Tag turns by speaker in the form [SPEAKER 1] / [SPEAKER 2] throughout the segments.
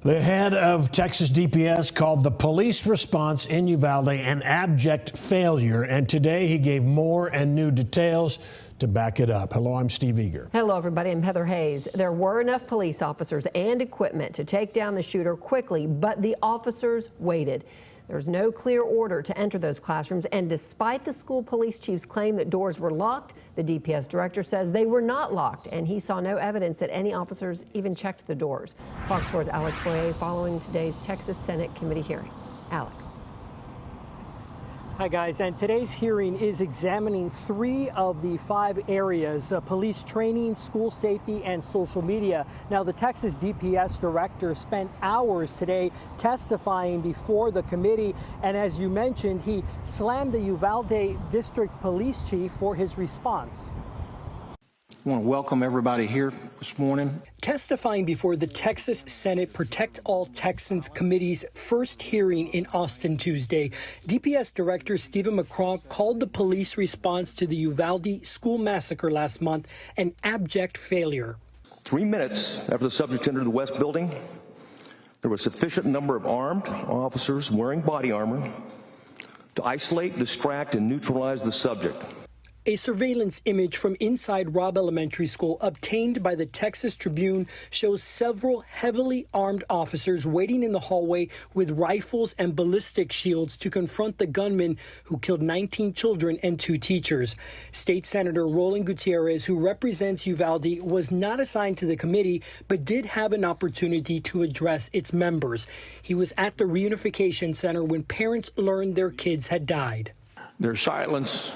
[SPEAKER 1] The head of Texas DPS called the police response in Uvalde an abject failure, and today he gave more and new details to back it up. Hello, I'm Steve Eager.
[SPEAKER 2] Hello, everybody. I'm Heather Hayes. There were enough police officers and equipment to take down the shooter quickly, but the officers waited. There's no clear order to enter those classrooms, and despite the school police chief's claim that doors were locked, the DPS director says they were not locked, and he saw no evidence that any officers even checked the doors. Fox 4's Alex Boyer following today's Texas Senate committee hearing. Alex.
[SPEAKER 3] Hi guys, and today's hearing is examining 3 of the 5 areas, police training, school safety, and social media. Now, the Texas DPS director spent hours today testifying before the committee, and as you mentioned, he slammed the Uvalde District Police Chief for his response.
[SPEAKER 4] I want to welcome everybody here this morning.
[SPEAKER 3] Testifying before the Texas Senate Protect All Texans Committee's first hearing in Austin Tuesday, DPS Director Stephen McCraw called the police response to the Uvalde school massacre last month an abject failure.
[SPEAKER 5] 3 minutes after the subject entered the West Building, there was a sufficient number of armed officers wearing body armor to isolate, distract, and neutralize the subject.
[SPEAKER 3] A surveillance image from inside Robb Elementary School obtained by the Texas Tribune shows several heavily armed officers waiting in the hallway with rifles and ballistic shields to confront the gunman who killed 19 children and 2 teachers. State Senator Roland Gutierrez, who represents Uvalde, was not assigned to the committee, but did have an opportunity to address its members. He was at the reunification center when parents learned their kids had died.
[SPEAKER 6] Their silence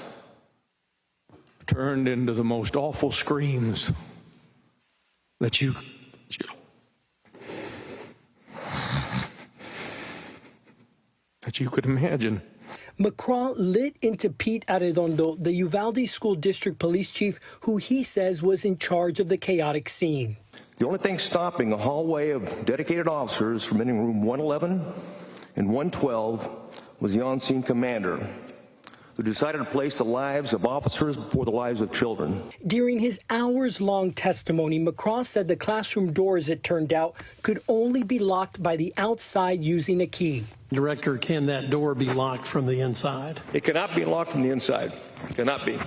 [SPEAKER 6] turned into the most awful screams that you could imagine.
[SPEAKER 3] McCraw lit into Pete Arredondo, the Uvalde School District Police Chief, who he says was in charge of the chaotic scene.
[SPEAKER 5] The only thing stopping a hallway of dedicated officers from entering room 111 and 112 was the on-scene commander, who decided to place the lives of officers before the lives of children.
[SPEAKER 3] During his hours-long testimony, McCraw said the classroom doors, it turned out, could only be locked by the outside using a key.
[SPEAKER 7] Director, can that door be locked from the inside?
[SPEAKER 5] It cannot be locked from the inside. It cannot be.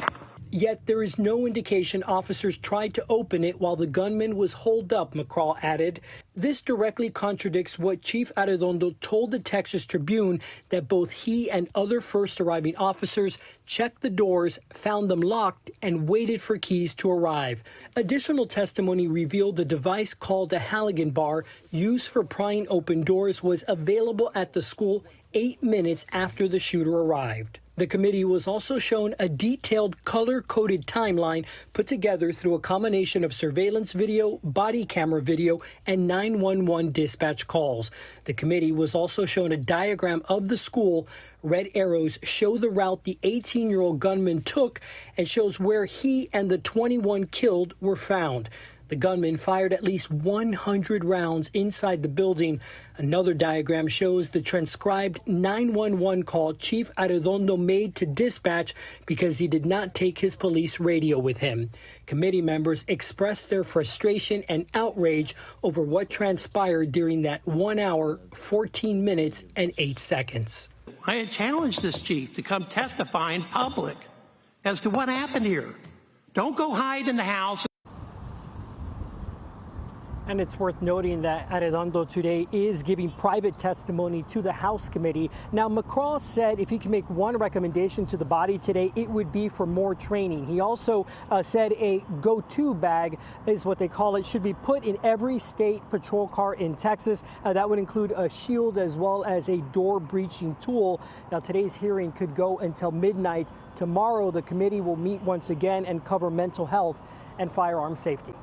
[SPEAKER 3] Yet there is no indication officers tried to open it while the gunman was holed up, McCraw added. This directly contradicts what Chief Arredondo told the Texas Tribune, that both he and other first arriving officers checked the doors, found them locked, and waited for keys to arrive. Additional testimony revealed the device called a Halligan bar, used for prying open doors, was available at the school 8 minutes after the shooter arrived. The committee was also shown a detailed color-coded timeline put together through a combination of surveillance video, body camera video, and 911 dispatch calls. The committee was also shown a diagram of the school. Red arrows show the route the 18-year-old gunman took and shows where he and the 21 killed were found. The gunman fired at least 100 rounds inside the building. Another diagram shows the transcribed 911 call Chief Arredondo made to dispatch because he did not take his police radio with him. Committee members expressed their frustration and outrage over what transpired during that 1 hour, 14 minutes, and 8 seconds.
[SPEAKER 7] I had challenged this chief to come testify in public as to what happened here. Don't go hide in the house.
[SPEAKER 3] And it's worth noting that Arredondo today is giving private testimony to the House committee. Now, McCraw said if he can make one recommendation to the body today, it would be for more training. He also said a go-to bag is what they call it, should be put in every state patrol car in Texas. That would include a shield as well as a door breaching tool. Now, today's hearing could go until midnight. Tomorrow, the committee will meet once again and cover mental health and firearm safety.